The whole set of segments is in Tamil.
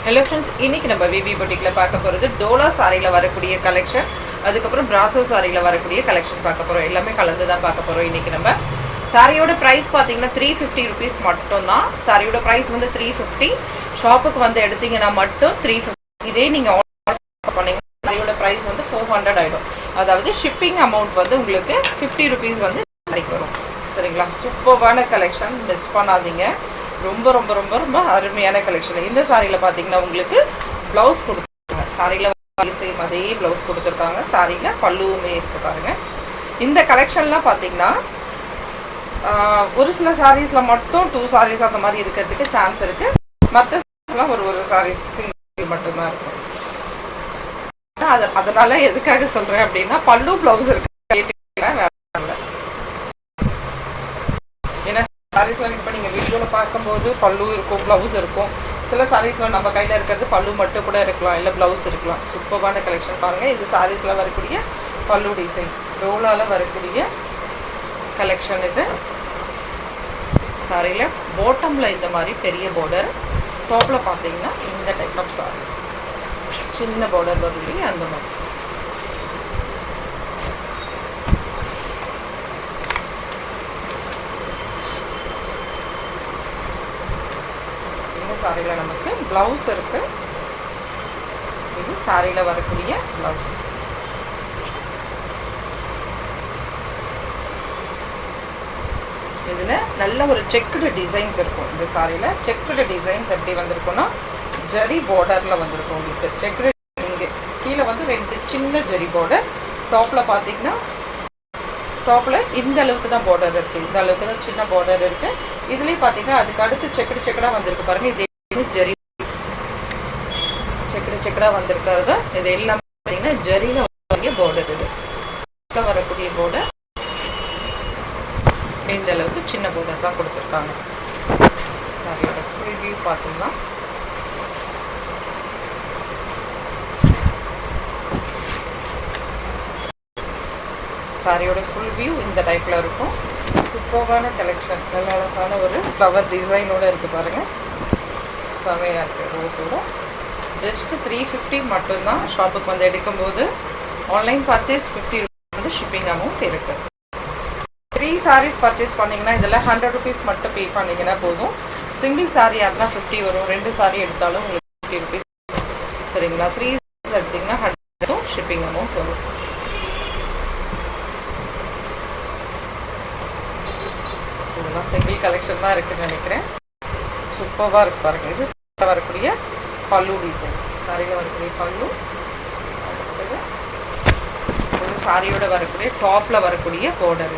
ஹலோ ஃப்ரெண்ட்ஸ், இன்றைக்கி நம்ம விவி பொட்டிக்கில் பார்க்க போகிறது டோலா சாரியில் வரக்கூடிய கலெக்ஷன், அதுக்கப்புறம் பிராசோ சாரியில் வரக்கூடிய கலெக்ஷன் பார்க்க போகிறோம். எல்லாமே கலந்து தான் பார்க்க போகிறோம். இன்றைக்கி நம்ம சாரியோட ப்ரைஸ் பார்த்தீங்கன்னா 350 ருபீஸ் மட்டும்தான். சாரியோட ப்ரைஸ் வந்து 350. ஷாப்புக்கு வந்து எடுத்தீங்கன்னா மட்டும் 350. இதே நீங்கள் ஆர்டர் பண்ணிங்கன்னா சாரியோட ப்ரைஸ் வந்து 400 ஆகிடும். அதாவது ஷிப்பிங் அமௌண்ட் வந்து உங்களுக்கு 50 ருபீஸ் வந்து வரும். சரிங்களா? சூப்பர்வான கலெக்ஷன், மிஸ் பண்ணாதீங்க. ரொம்ப ரொம்ப ரொம்ப ரொம்ப அருமையான கலெக்ஷன். இந்த சாரியில் பார்த்தீங்கன்னா உங்களுக்கு ப்ளவுஸ் கொடுத்துருக்காங்க. சாரியில் சேம் அதே ப்ளவுஸ் கொடுத்துருக்காங்க. சாரியில் பல்லுவுமே இருக்கு பாருங்க. இந்த கலெக்ஷன்லாம் பார்த்தீங்கன்னா ஒரு சில சாரீஸில் மட்டும் 2 சாரீஸ் அந்த மாதிரி இருக்கிறதுக்கு சான்ஸ் இருக்குது. மற்ற சாரீஸ்லாம் ஒரு சாரீஸ் சிங்கிள் மட்டும்தான் இருக்கும். அதனால எதுக்காக சொல்கிறேன் அப்படின்னா, பல்லு ப்ளவுஸ் இருக்கு வேற இல்லை. ஏன்னா சாரீஸ்லாம் இப்போ நீங்கள் வீடியோவில் பார்க்கும்போது பல்லு இருக்கும், ப்ளவுஸ் இருக்கும். சில சாரீஸில் நம்ம கையில் இருக்கிறது பல்லு மட்டும் கூட இருக்கலாம், இல்லை ப்ளவுஸ் இருக்கலாம். சூப்பரான கலெக்ஷன் பாருங்கள். இது சாரீஸில் வரக்கூடிய பல்லு டிசைன், ரோலால் வரக்கூடிய கலெக்ஷன். இது சாரியில் பாட்டமில் இந்த மாதிரி பெரிய பார்டர், டாப்பில் பார்த்தீங்கன்னா இந்த டைப் ஆஃப் சாரீஸ் சின்ன பார்டர் வருது அந்த மாதிரி. சாரியில் நமக்கு ப்ளவுஸ் இருக்கு. இது சாரியில் வரக்கூடிய ப்ளவுஸ். இதில் நல்ல ஒரு செக்குடு டிசைன்ஸ் இருக்கும். இந்த சாரியில் செக்குடு டிசைன்ஸ் எப்படி வந்திருக்குன்னா, ஜரி பார்டரில் வந்திருக்கும். உங்களுக்கு செக்குடு இங்கே கீழே வந்து 2 சின்ன ஜரி பார்டர், டாப்பில் பார்த்தீங்கன்னா டாப்பில் இந்த அளவுக்கு தான் பார்டர் இருக்குது. இந்த அளவுக்கு தான் சின்ன பார்டர் இருக்குது. இதுலேயும் பார்த்தீங்கன்னா அதுக்கு அடுத்து செக்கடாக வந்திருக்கு பாருங்கள். இதே ஜரி செக்கடாக வந்திருக்கிறது. இது எல்லாமே பார்த்தீங்கன்னா ஜரியில் வரக்கூடிய பார்டர். இது வரக்கூடிய பார்டர் இந்த அளவுக்கு சின்ன பார்டர் தான் கொடுத்துருக்காங்க. சாரியோட ஃபுல் வியூ பார்த்தீங்கன்னா சாரியோட ஃபுல் வியூ இந்த டைப்பில் இருக்கும். சூப்பரான கலெக்ஷன், நல்ல அழகான ஒரு ஃப்ளவர் டிசைனோடு இருக்குது பாருங்கள். செமையாக இருக்குது. ரோஸோட ஜஸ்ட் 350 மட்டும்தான். ஷாப்புக்கு வந்து எடுக்கும்போது ஆன்லைன் பர்ச்சேஸ் 50 ருபீஸ் வந்து ஷிப்பிங் அமௌண்ட் இருக்குது. 3 சாரீஸ் பர்ச்சேஸ் பண்ணிங்கன்னா இதில் 100 ருபீஸ் மட்டும் பே பண்ணிங்கன்னா போதும். சிங்கிள் சாரீ இருந்தால் 50 வரும். 2 சாரீ எடுத்தாலும் உங்களுக்கு 50 ருபீஸ். சரிங்களா? 3 சாரீஸ் எடுத்திங்கன்னா 100 ஷிப்பிங் அமௌண்ட் வரும். இதெல்லாம் சிங்கிள் கலெக்ஷன் தான் இருக்குதுன்னு நினைக்கிறேன். சூப்பராக இருக்கு பாருங்கள். இது சாரியில் வரக்கூடிய பல்லு டிசைன், சாரியில் வரக்கூடிய பல்லு. அடுத்தது இது சாரியோட வரக்கூடிய டாப்பில் வரக்கூடிய பார்டர்.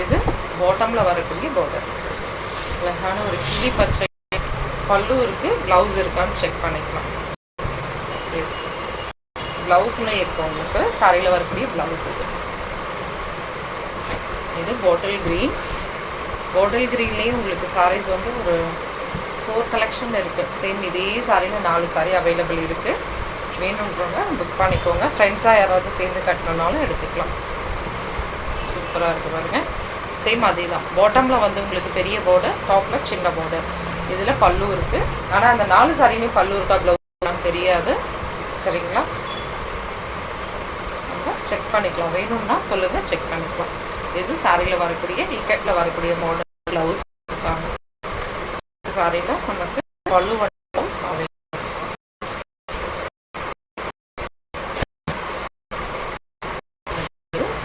இது பாட்டமில் வரக்கூடிய பார்டர். அழகான ஒரு கிளி பச்சை பல்லு இருக்குது. ப்ளவுஸ் இருக்கான்னு செக் பண்ணிக்கலாம். எஸ், ப்ளவுஸுமே இருக்கும் உங்களுக்கு. சாரியில் வரக்கூடிய ப்ளவுஸ் இது பாட்டில் க்ரீன். பாட்டில் க்ரீன்லேயும் உங்களுக்கு சாரீஸ் வந்து ஒரு 4 கலெக்ஷன் இருக்குது. சேம் இதே சாரியில் 4 சாரீ அவைலபிள் இருக்குது. வேணுன்றவங்க புக் பண்ணிக்கோங்க. ஃப்ரெண்ட்ஸாக யாராவது சேர்ந்து கட்டணுன்னாலும் எடுத்துக்கலாம். சூப்பராக இருக்குது பாருங்க. சேம் அதே தான். பாட்டமில் வந்து உங்களுக்கு பெரிய பார்டர், டாப்பில் சின்ன பார்டர். இதில் பல்லு இருக்குது. ஆனால் அந்த 4 சாரிலையும் பல்லு இருக்கா ப்ளவுஸ் தெரியாது. சரிங்களா? நம்ம செக் பண்ணிக்கலாம். வேணும்னா சொல்லுங்கள், செக் பண்ணிக்கலாம். இது சாரியில் வரக்கூடிய இக்கட்டில் வரக்கூடிய மாடல் ப்ளவுஸ் இருக்காங்க. சாரியில் நமக்கு பல்லு ப்ளவுஸ் சாரி.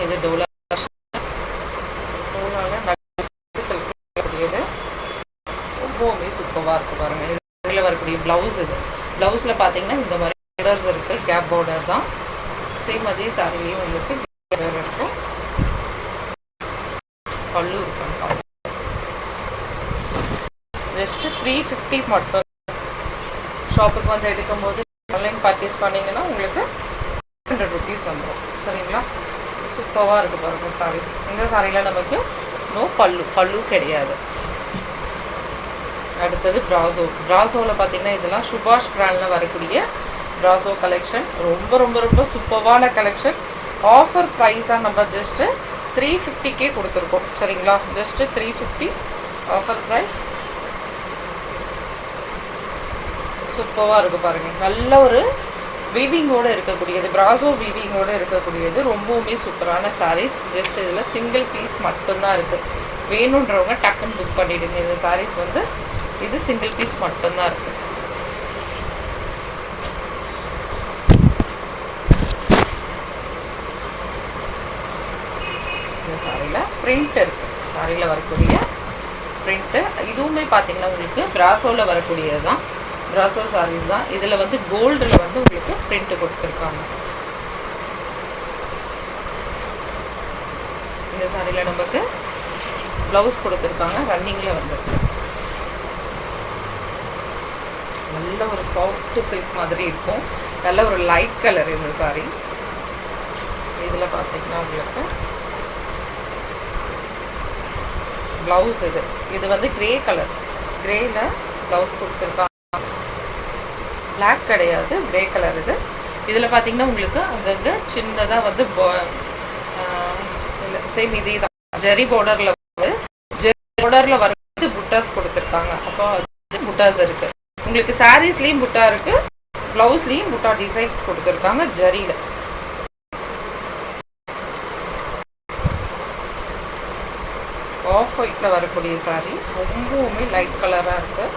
இது டோலால செல்ஃபியது ரொம்பவுமே சூப்பராக இருக்குது பாருங்கள். இதில் வரக்கூடிய ப்ளவுஸ். இது ப்ளவுஸில் பார்த்தீங்கன்னா இந்த மாதிரி பார்டர்ஸ் இருக்குது. கேப் பார்டர் தான். சேம் அதே சாரிலையும் உங்களுக்கு பார்டர் இருக்கும். பல்லு இருக்கும். ஜஸ்ட் 350 மட்டும். ஷாப்புக்கு வந்து எடுக்கும்போது ஆன்லைன் பர்ச்சேஸ் பண்ணிங்கன்னா உங்களுக்கு 100 ருபீஸ் வந்துடும். சரிங்களா? சூப்பராக இருக்குது பாருங்கள் சாரீஸ். இந்த சாரியில் நமக்கு பல்லு கிடையாது. அடுத்தது ப்ராசோ. ப்ராசோவில் பார்த்தீங்கன்னா இதெல்லாம் சுபாஷ் பிராண்டில் வரக்கூடிய ப்ராசோ கலெக்ஷன். ரொம்ப ரொம்ப ரொம்ப சூப்பரான கலெக்ஷன். ஆஃபர் ப்ரைஸாக நம்ம ஜஸ்ட்டு 350 கொடுத்துருக்கோம். சரிங்களா? Just 350 offer price. சூப்பராக இருக்குது பாருங்கள். நல்ல ஒரு வீவிங்கோடு இருக்கக்கூடியது, பிராசோ வீவிங்கோடு இருக்கக்கூடியது, ரொம்பவுமே சூப்பரான சாரீஸ். ஜஸ்ட் இதில் சிங்கிள் பீஸ் மட்டும்தான் இருக்குது. வேணுன்றவங்க டக்குன்னு புக் பண்ணிவிடுங்க. இந்த சாரீஸ் வந்து இது சிங்கிள் பீஸ் மட்டும்தான் இருக்குது. இந்த சாரியில் பிரிண்ட் இருக்குது, சாரியில் வரக்கூடிய பிரிண்ட்டு. இதுவுமே பார்த்தீங்கன்னா உங்களுக்கு பிராசோவில் வரக்கூடியது தான், பிராசோ சாரீஸ் தான். இதில் வந்து கோல்டில் வந்து உங்களுக்கு பிரிண்ட் கொடுத்துருக்காங்க. இந்த சாரியில் நமக்கு ப்ளவுஸ் கொடுத்துருக்காங்க, ரன்னிங்கில் வந்துருக்கு. நல்ல ஒரு சாஃப்ட் சில்க் மாதிரி இருக்கும், நல்ல ஒரு லைட் கலர் இந்த சாரீ. இதில் பார்த்தீங்கன்னா உங்களுக்கு ப்ளவுஸ் இது வந்து கிரே கலர், கிரேயில் ப்ளவுஸ் கொடுத்துருக்காங்க. பிளாக் கிடையாது, கிரே கலர் இது. இதில் பார்த்தீங்கன்னா உங்களுக்கு அங்கங்கே சின்னதாக வந்து இல்லை சேம் இதே தான் ஜெரி பார்டரில் வந்து ஜெரி பார்டரில் வரும்போது புட்டாஸ் கொடுத்துருக்காங்க. அப்போ அது புட்டாஸ் இருக்குது. உங்களுக்கு சாரீஸ்லேயும் புட்டா இருக்குது, ப்ளவுஸ்லேயும் புட்டா டிசைன்ஸ் கொடுத்துருக்காங்க ஜரியில். ஆஃப் ஒயிட்டில் வரக்கூடிய சாரீ, ரொம்பவுமே லைட் கலராக இருக்குது.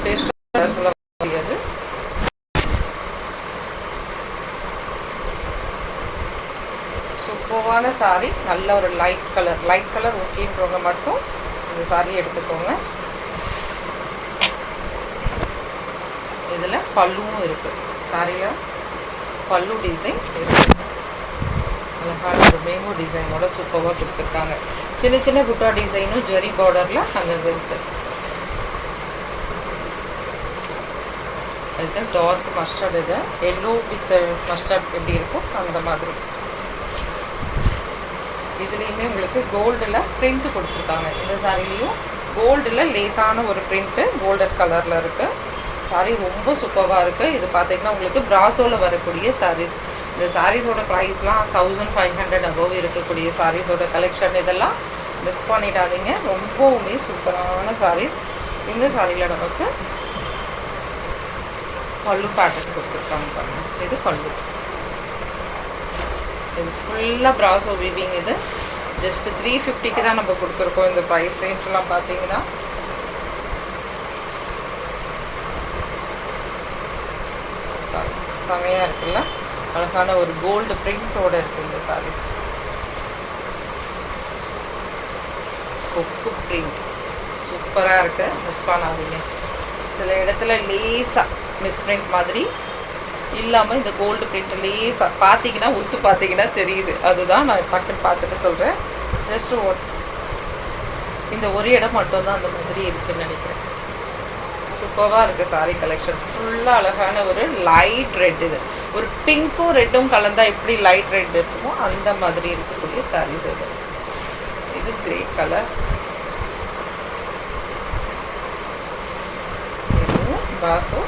பேஸ்டல் கலர்ஸில் வரக்கூடியது. சூப்பரான சாரீ, நல்ல ஒரு லைட் கலர் ஓகேன்றவங்க மட்டும் இந்த சாரீ எடுத்துக்கோங்க. இதில் பல்லுவும் இருக்குது, சாரியில் பல்லு டிசைன் இருக்குது. அழகான ஒரு மேங்கோ டிசைனோட சூப்பராக கொடுத்துருக்காங்க. சின்ன சின்ன புட்டா டிசைனும் ஜெரி பார்டரில் அங்கங்கே இருக்குது. இது டார்க் மஸ்டர்ட், இது எல்லோ வித் மஸ்டர்ட் எப்படி இருக்கும் அந்த மாதிரி. இதுலேயுமே உங்களுக்கு கோல்டில் பிரிண்ட் கொடுத்துருக்காங்க. இந்த சாரிலையும் கோல்டில் லேசான ஒரு பிரிண்ட்டு கோல்டன் கலரில் இருக்குது. சாரீ ரொம்ப சூப்பராக இருக்குது. இது பார்த்திங்கன்னா உங்களுக்கு பிராசோவில் வரக்கூடிய சாரீஸ். இந்த சாரீஸோட ப்ரைஸ்லாம் 1500 அபோவ் இருக்கக்கூடிய சாரீஸோட கலெக்ஷன். இதெல்லாம் மிஸ் பண்ணிடாதீங்க, ரொம்பவுமே சூப்பரான சாரீஸ். இந்த சாரியில் நமக்கு பல்லு பேட்டர்ன் கொடுத்துருக்காங்க பாருங்கள். இது பல்லு, இது ஃபுல்லாக பிராசோ வீவிங். இது ஜஸ்ட் 350க்கு தான் நம்ம கொடுத்துருக்கோம். இந்த ப்ரைஸ் ரேஞ்செலாம் பார்த்தீங்கன்னா செமையாக இருக்குல்ல, அழகான ஒரு கோல்டு பிரிண்டோடு இருக்குது இந்த சாரீஸ். கொக்கு பிரிண்ட் சூப்பராக இருக்குது, மிஸ் பண்ணாதீங்க. சில இடத்துல லேஸாக மிஸ் பிரிண்ட் மாதிரி இல்லாமல் இந்த கோல்டு பிரிண்ட் லேஸாக பார்த்தீங்கன்னா ஒத்து பார்த்தீங்கன்னா தெரியுது. அதுதான் நான் டக்குன்னு பார்த்துட்டு சொல்கிறேன். ஜஸ்ட் இந்த ஒரு இடம் மட்டும்தான் அந்த மாதிரி இருக்குதுன்னு நினைக்கிறேன். சூப்பராக இருக்குது சாரீ கலெக்ஷன். ஃபுல்லாக அழகான ஒரு லைட் ரெட். இது ஒரு பிங்க்கும் ரெட்டும் கலந்தால் எப்படி லைட் ரெட் இருக்குமோ அந்த மாதிரி இருக்கக்கூடிய சாரீஸ் இது. இது கிரே கலர், இதுவும் பாசோ.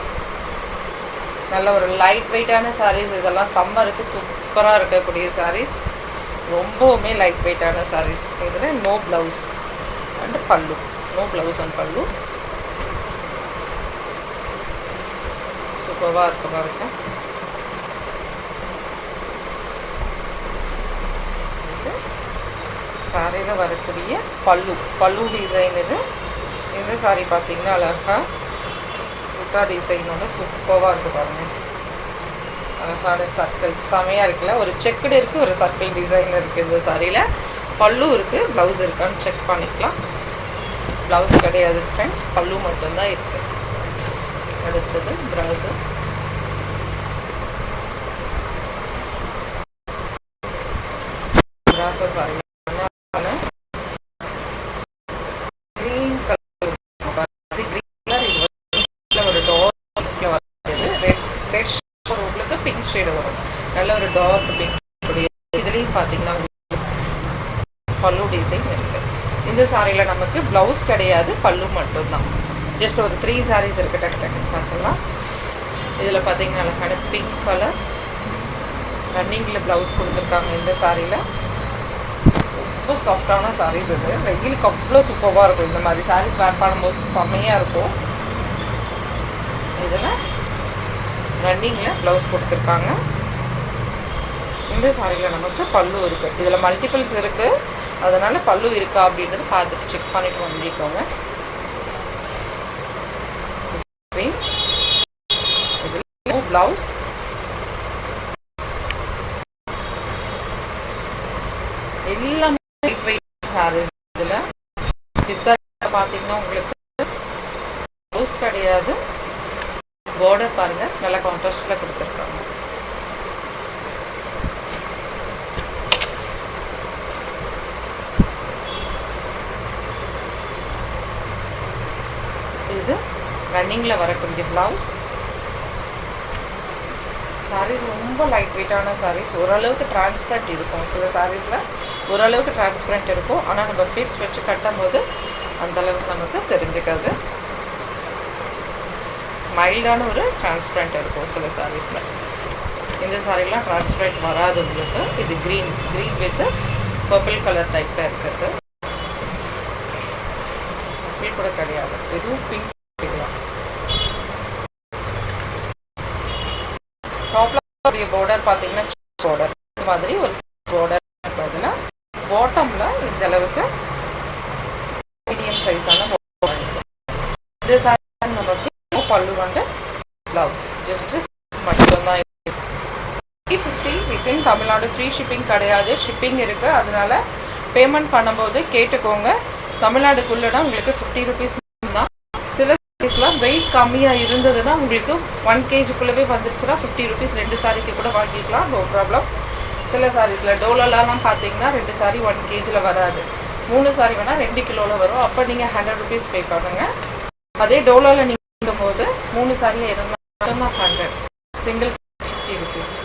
நல்ல ஒரு லைட் வெயிட்டான சாரீஸ். இதெல்லாம் சம்மருக்கு சூப்பராக இருக்கக்கூடிய சாரீஸ், ரொம்பவுமே லைட் வெயிட்டான சாரீஸ். இதில் நோ ப்ளவுஸ் அண்ட் பல்லு, நோ ப்ளவுஸ் அண்ட் பல்லு. சூப்பராக இருக்க பாருங்க. இது சாரியில் வரக்கூடிய பல்லு டிசைன். இது இந்த சாரீ பார்த்தீங்கன்னா அழகாக புட்டா டிசைனோட சூப்பராக இருக்கு பாருங்கள். அழகான சர்க்கிள் செமையாக இருக்குல்ல. ஒரு செக்குடு இருக்குது, ஒரு சர்க்கிள் டிசைன் இருக்குது இந்த சாரியில். பல்லு இருக்குது, ப்ளவுஸ் இருக்கான்னு செக் பண்ணிக்கலாம். ப்ளவுஸ் கிடையாது ஃப்ரெண்ட்ஸ், பல்லு மட்டும்தான் இருக்குது. அடுத்தது ப்ராஸோ. ப்ராஸோ sari green colour, green colour. இது ஒரு டார்க் வருது, ரெட் உங்களுக்கு பிங்க் ஷேடு வரும். நல்ல ஒரு டார்க் பிங்க். இதுலேயும் பார்த்தீங்கன்னா பல்லு டிசைன் இருக்குது. இந்த சாரியில் நமக்கு ப்ளவுஸ் கிடையாது, பல்லு மட்டும்தான். ஜஸ்ட் ஒரு 3 சாரீஸ் இருக்குது, டக்கு டக்குன்னு பார்க்கலாம். இதில் பார்த்தீங்கன்னா அழகான பிங்க் கலர் ரன்னிங்கில் ப்ளவுஸ் கொடுத்துருக்காங்க. இந்த சாரியில் ரொம்ப சாஃப்டான சாரீஸ். இது வெயிலுக்கு அவ்வளோ சூப்பராக இருக்கும். இந்த மாதிரி சாரீஸ் வேர் பண்ணும்போது செம்மையாக இருக்கும். இதில் ரன்னிங்கில் ப்ளவுஸ் கொடுத்துருக்காங்க. இந்த சாரியில் நமக்கு பல்லு இருக்குது. இதில் மல்டிபிள்ஸ் இருக்குது, அதனால் பல்லு இருக்கா அப்படின்றது பார்த்துட்டு செக் பண்ணிவிட்டு வாங்கிக்கோங்க. ப்ளவுஸ் எல்லாமே லைட் வெயிட் சாரீஸ். இதில் பிஸ்தா பார்த்தீங்கன்னா உங்களுக்கு ப்ளவுஸ் கிடையாது, பார்டர் பாருங்கள் நல்லா கான்ட்ராஸ்டில் கொடுத்துருக்காங்க. இது ரன்னிங்கில் வரக்கூடிய ப்ளவுஸ். சாரீஸ் ரொம்ப லைட் வெயிட்டான சாரீஸ், ஓரளவுக்கு டிரான்ஸ்பரண்ட் இருக்கும். சில சாரீஸில் ஓரளவுக்கு டிரான்ஸ்பரண்ட் இருக்கும், ஆனால் நம்ம ஃபிட்ஸ் வச்சு கட்டும் போது அந்தளவுக்கு நமக்கு தெரிஞ்சுக்காது. மைல்டான ஒரு டிரான்ஸ்பரண்ட் இருக்கும் சில சாரீஸில். இந்த சாரீலாம் டிரான்ஸ்பரண்ட் வராது உங்களுக்கு. இது க்ரீன் வித் பர்பிள் கலர் டைப்பில் இருக்கிறது. ஃபீல் கூட கிடையாது, எதுவும் பிங்க் டாப்ல பார்டர் பார்த்தீங்கன்னா பார்டர் இந்த மாதிரி ஒரு பார்டர் இருக்கிறதுல பாட்டமில் இந்த அளவுக்கு மீடியம் சைஸான இந்த சாரி நமக்கு பல்லு வந்து ப்ளவுஸ் ஜஸ்ட் மட்டும்தான். 50 வித்தின் தமிழ்நாடு ஃப்ரீ ஷிப்பிங் கிடையாது, ஷிப்பிங் இருக்குது. அதனால பேமெண்ட் பண்ணும்போது கேட்டுக்கோங்க. தமிழ்நாடுக்குள்ளே உங்களுக்கு 50 ருபீஸ் தான். சில சாரீஸ்லாம் வெயிட் கம்மியாக இருந்ததுன்னா உங்களுக்கு 1 kgக்குள்ளவே வந்துருச்சுன்னா 50 ருபீஸ் 2 சாரிக்கு கூட வாங்கிக்கலாம், நோ ப்ராப்ளம். சில சாரீஸில் டோலோலாம் பார்த்தீங்கன்னா 2 சாரி 1 kgல வராது, 3 சாரி வேணால் 2 கிலோவில் வரும். அப்போ நீங்கள் 100 ருபீஸ் பே பண்ணுங்கள். அதே டோலோவில் நீங்கள் போது 3 சாரியாக இருந்தால் 100, சிங்கிள் 50 ருபீஸ்.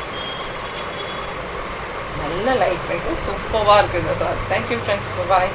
நல்ல லைட் வெயிட்டு சூப்பராக இருக்குது சார். தேங்க்யூ ஃப்ரெண்ட்ஸ், பாய்.